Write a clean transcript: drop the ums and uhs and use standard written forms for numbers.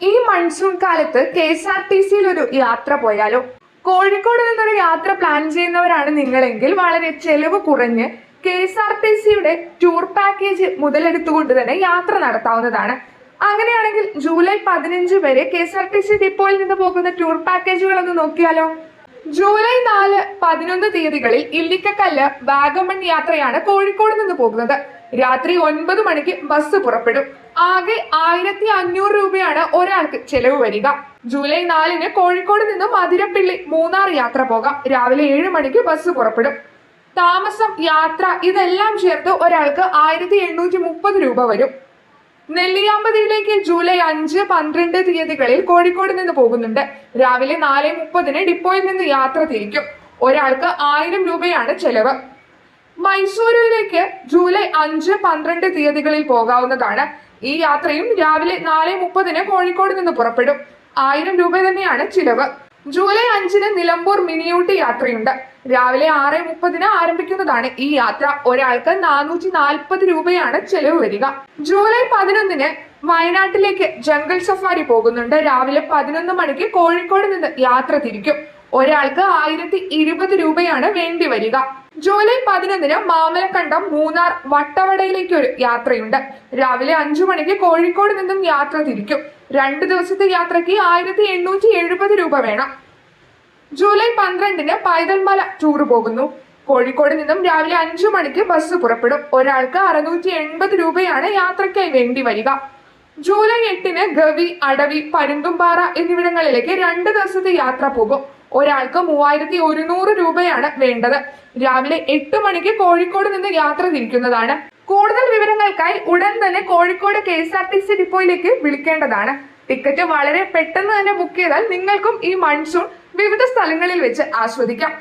ഈ മൺസൂൺ കാലത്ത് KSRTC ഒരു യാത്ര പോയാലോ? കോഴിക്കോട് നിന്നൊരു യാത്ര പ്ലാൻ ചെയ്യുന്നവരാണ് നിങ്ങളെങ്കിൽ വളരെ ചെലവ് കുറഞ്ഞ് KSRTCയുടെ ടൂർ പാക്കേജ് മുതലെടുത്തുകൊണ്ട് തന്നെ യാത്ര നടത്താവുന്നതാണ്. അങ്ങനെയാണെങ്കിൽ ജൂലൈ 15 വരെ KSRTC ഡിപ്പോയിൽ നിന്ന് പോകുന്ന ടൂർ പാക്കേജുകളൊന്ന് നോക്കിയാലോ? ജൂലൈ 4, 11 തീയതികളിൽ ഇല്ലിക്കക്കല്ല് വാഗമൺ യാത്രയാണ് കോഴിക്കോട് നിന്ന് പോകുന്നത്. രാത്രി 9 മണിക്ക് ബസ് പുറപ്പെടും. ആകെ 1500 രൂപയാണ് ഒരാൾക്ക് ചെലവ് വരിക. ജൂലൈ 4-ന് കോഴിക്കോട് നിന്ന് മധുരപ്പിള്ളി മൂന്നാർ യാത്ര പോകാം. രാവിലെ 7 മണിക്ക് ബസ് പുറപ്പെടും. താമസം, യാത്ര ഇതെല്ലാം ചേർത്ത് ഒരാൾക്ക് 1830 രൂപ വരും. നെല്ലിയാമ്പതിയിലേക്ക് ജൂലൈ 5, 12 തീയതികളിൽ കോഴിക്കോട് നിന്ന് പോകുന്നുണ്ട്. രാവിലെ 4:30-ന് ഡിപ്പോയിൽ നിന്ന് യാത്ര തിരിക്കും. ഒരാൾക്ക് 1000 രൂപയാണ് ചെലവ്. മൈസൂരിലേക്ക് ജൂലൈ 5, 12 തീയതികളിൽ പോകാവുന്നതാണ്. ഈ യാത്രയും രാവിലെ 4:30-ന് കോഴിക്കോട് നിന്ന് പുറപ്പെടും. 1000 രൂപ തന്നെയാണ് ചിലവ്. ജൂലൈ 5-ന് നിലമ്പൂർ മിനിയൂട്ടി യാത്രയുണ്ട്. രാവിലെ 6:30-ന് ആരംഭിക്കുന്നതാണ് ഈ യാത്ര. ഒരാൾക്ക് 440 രൂപയാണ് ചെലവ് വരിക. ജൂലൈ 11-ന് വയനാട്ടിലേക്ക് ജംഗിൾ സഫാരി പോകുന്നുണ്ട്. രാവിലെ 11 മണിക്ക് കോഴിക്കോട് നിന്ന് യാത്ര തിരിക്കും. ഒരാൾക്ക് 1020 രൂപയാണ് വേണ്ടി വരിക. ജൂലൈ 11-ന് മാമലക്കണ്ടം, മൂന്നാർ, വട്ടവടയിലേക്ക് ഒരു യാത്രയുണ്ട്. രാവിലെ 5 മണിക്ക് കോഴിക്കോട് നിന്നും യാത്ര തിരിക്കും. 2 ദിവസത്തെ യാത്രയ്ക്ക് 1870 രൂപ വേണം. ജൂലൈ 12-ന് പൈതൽമല ടൂർ പോകുന്നു. കോഴിക്കോട് നിന്നും രാവിലെ 5 മണിക്ക് ബസ് പുറപ്പെടും. ഒരാൾക്ക് 680 രൂപയാണ് യാത്രയ്ക്കായി വേണ്ടി വരിക. ജൂലൈ 8-ന് ഗവി, അടവി, പരുന്തുംപാറ എന്നിവിടങ്ങളിലേക്ക് 2 ദിവസത്തെ യാത്ര പോകും. ഒരാൾക്ക് 3100 രൂപയാണ് വേണ്ടത്. രാവിലെ 8 മണിക്ക് കോഴിക്കോട് നിന്ന് യാത്ര തിരിക്കുന്നതാണ്. കൂടുതൽ വിവരങ്ങൾക്കായി ഉടൻ തന്നെ കോഴിക്കോട് KSRTC ഡിപ്പോയിലേക്ക് വിളിക്കേണ്ടതാണ്. ടിക്കറ്റ് വളരെ പെട്ടെന്ന് തന്നെ ബുക്ക് ചെയ്താൽ നിങ്ങൾക്കും ഈ മൺസൂൺ വിവിധ സ്ഥലങ്ങളിൽ വെച്ച് ആസ്വദിക്കാം.